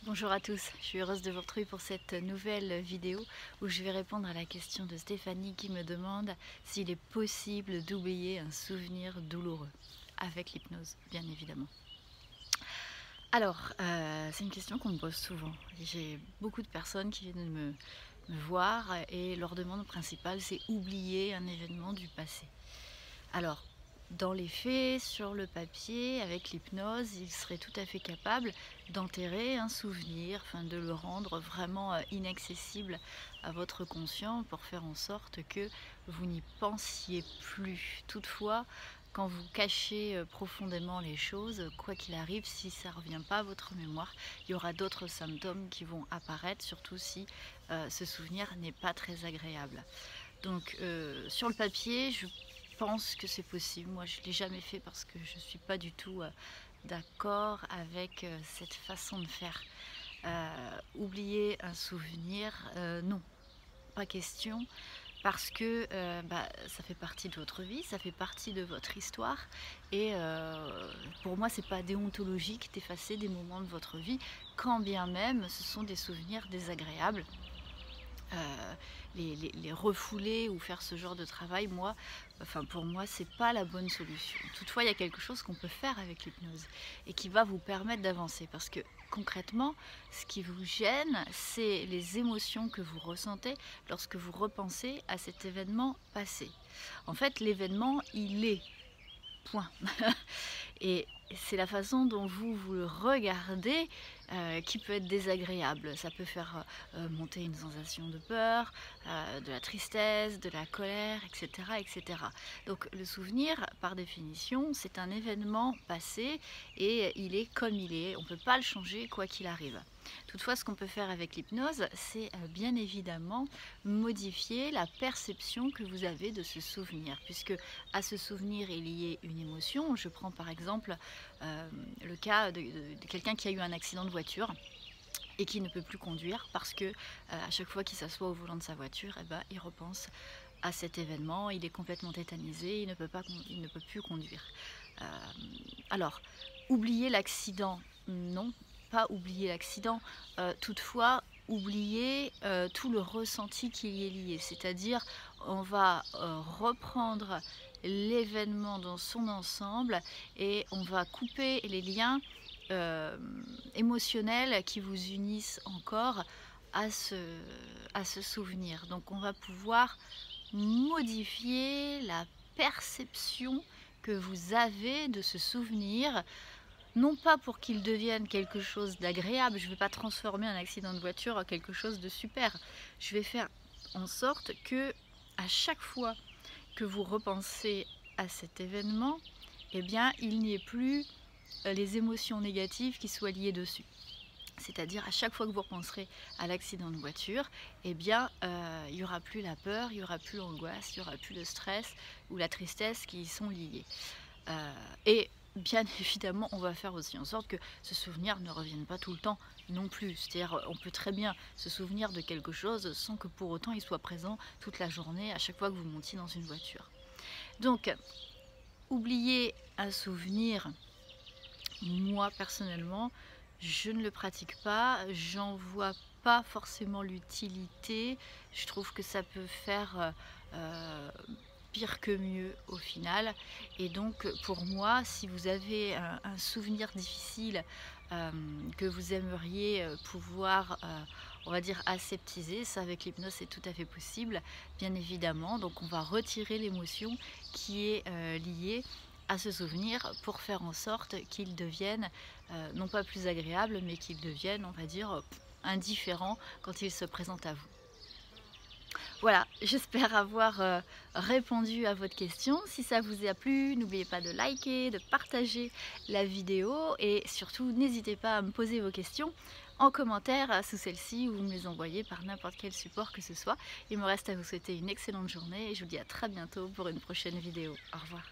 Bonjour à tous, je suis heureuse de vous retrouver pour cette nouvelle vidéo où je vais répondre à la question de Stéphanie qui me demande s'il est possible d'oublier un souvenir douloureux avec l'hypnose, bien évidemment. Alors, c'est une question qu'on me pose souvent. J'ai beaucoup de personnes qui viennent me voir et leur demande principale, c'est oublier un événement du passé. Alors, dans les faits, sur le papier, avec l'hypnose, il serait tout à fait capable d'enterrer un souvenir, enfin de le rendre vraiment inaccessible à votre conscient pour faire en sorte que vous n'y pensiez plus. Toutefois, quand vous cachez profondément les choses, quoi qu'il arrive, si ça ne revient pas à votre mémoire, il y aura d'autres symptômes qui vont apparaître, surtout si ce souvenir n'est pas très agréable. Donc sur le papier, je pense que c'est possible. Moi, je ne l'ai jamais fait parce que je ne suis pas du tout d'accord avec cette façon de faire. Oublier un souvenir, non, pas question. Parce que ça fait partie de votre vie, ça fait partie de votre histoire. Et pour moi, c'est pas déontologique d'effacer des moments de votre vie, quand bien même ce sont des souvenirs désagréables. Les refouler ou faire ce genre de travail, pour moi, c'est pas la bonne solution. Toutefois, il y a quelque chose qu'on peut faire avec l'hypnose et qui va vous permettre d'avancer. Parce que concrètement, ce qui vous gêne, c'est les émotions que vous ressentez lorsque vous repensez à cet événement passé. En fait, l'événement, il est. Point. Et c'est la façon dont vous le regardez qui peut être désagréable. Ça peut faire monter une sensation de peur, de la tristesse, de la colère, etc., etc. Donc le souvenir, par définition, c'est un événement passé et il est comme il est. On ne peut pas le changer quoi qu'il arrive. Toutefois, ce qu'on peut faire avec l'hypnose, c'est bien évidemment modifier la perception que vous avez de ce souvenir, puisque à ce souvenir est liée une émotion. Je prends par exemple le cas de quelqu'un qui a eu un accident de voiture et qui ne peut plus conduire parce que à chaque fois qu'il s'assoit au volant de sa voiture, il repense à cet événement, il est complètement tétanisé, il ne peut plus conduire. Alors, oublier l'accident, non, pas oublier l'accident, toutefois oublier tout le ressenti qui y est lié, c'est-à-dire on va reprendre l'événement dans son ensemble et on va couper les liens émotionnels qui vous unissent encore à ce souvenir. Donc on va pouvoir modifier la perception que vous avez de ce souvenir, non pas pour qu'il devienne quelque chose d'agréable. Je ne vais pas transformer un accident de voiture en quelque chose de super. Je vais faire en sorte que à chaque fois que vous repensez à cet événement, il n'y ait plus les émotions négatives qui soient liées dessus. C'est-à-dire à chaque fois que vous repenserez à l'accident de voiture, il n'y aura plus la peur, il n'y aura plus l'angoisse, il n'y aura plus le stress ou la tristesse qui y sont liés. Et bien évidemment, on va faire aussi en sorte que ce souvenir ne revienne pas tout le temps non plus. C'est-à-dire, on peut très bien se souvenir de quelque chose sans que pour autant il soit présent toute la journée, à chaque fois que vous montiez dans une voiture. Donc, oublier un souvenir, moi personnellement, je ne le pratique pas, j'en vois pas forcément l'utilité. Je trouve que ça peut faire pire que mieux au final. Et donc pour moi, si vous avez un souvenir difficile que vous aimeriez pouvoir, on va dire, aseptiser, ça avec l'hypnose c'est tout à fait possible, bien évidemment. Donc on va retirer l'émotion qui est liée à ce souvenir pour faire en sorte qu'il devienne non pas plus agréable, mais qu'il devienne, on va dire, indifférent quand il se présente à vous. Voilà, j'espère avoir répondu à votre question. Si ça vous a plu, n'oubliez pas de liker, de partager la vidéo et surtout n'hésitez pas à me poser vos questions en commentaire sous celle-ci ou vous me les envoyez par n'importe quel support que ce soit. Il me reste à vous souhaiter une excellente journée et je vous dis à très bientôt pour une prochaine vidéo. Au revoir.